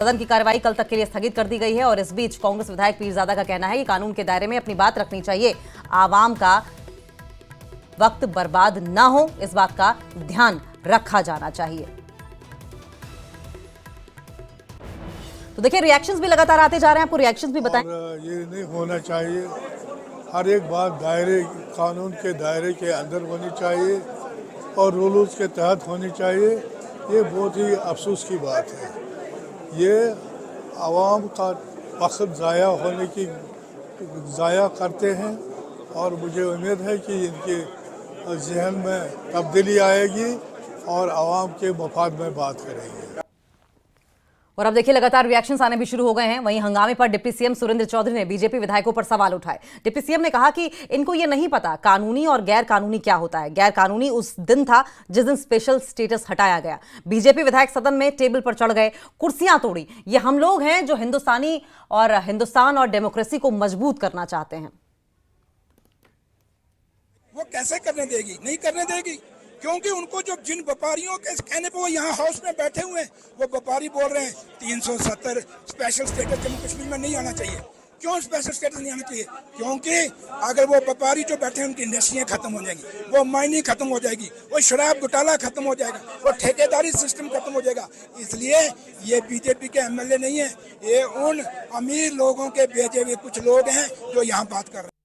सदन की कार्रवाई कल तक के लिए स्थगित कर दी गई है और इस बीच कांग्रेस विधायक पीरजादा का कहना है कि कानून के दायरे में अपनी बात रखनी चाहिए, आवाम का वक्त बर्बाद ना हो, इस बात का ध्यान रखा जाना चाहिए। तो देखिए रिएक्शंस भी लगातार आते जा रहे हैं, आपको रिएक्शंस भी बताएं। ये नहीं होना चाहिए, हर एक बात दायरे कानून के दायरे के अंदर होनी चाहिए और रूल्स के तहत होनी चाहिए। ये बहुत ही अफसोस की बात है। ये आवाम का वक्त ज़ाया करते हैं और मुझे उम्मीद है कि इनके जहन में तब्दीली आएगी और आवाम के मफाद में बात करेंगे। और अब देखिए लगातार रिएक्शंस आने भी शुरू हो गए हैं। वहीं हंगामे पर डिप्टी सीएम सुरेंद्र चौधरी ने बीजेपी विधायकों पर सवाल उठाए। डिप्टी सीएम ने कहा कि इनको ये नहीं पता कानूनी और गैर कानूनी क्या होता है। गैर कानूनी उस दिन था जिस दिन स्पेशल स्टेटस हटाया गया। बीजेपी विधायक सदन में टेबल पर चढ़ गए, कुर्सियां तोड़ी। ये हम लोग हैं जो हिंदुस्तान और डेमोक्रेसी को मजबूत करना चाहते हैं। वो कैसे करने देगी? नहीं करने देगी, क्योंकि उनको जो जिन व्यापारियों के कहने पे वो यहाँ हाउस में बैठे हुए हैं, वो व्यापारी बोल रहे हैं 370 स्पेशल स्टेटस जम्मू कश्मीर में नहीं आना चाहिए। क्यों स्पेशल स्टेटस नहीं आना चाहिए? क्योंकि अगर वो व्यापारी जो बैठे हैं उनकी इंडस्ट्रियाँ खत्म हो जाएंगी, वो माइनिंग खत्म हो जाएगी, वो शराब घोटाला खत्म हो जाएगा, वो ठेकेदारी सिस्टम खत्म हो जाएगा। इसलिए ये बीजेपी के एमएलए नहीं है, ये उन अमीर लोगों के भेजे हुए कुछ लोग हैं जो यहाँ बात कर रहे हैं।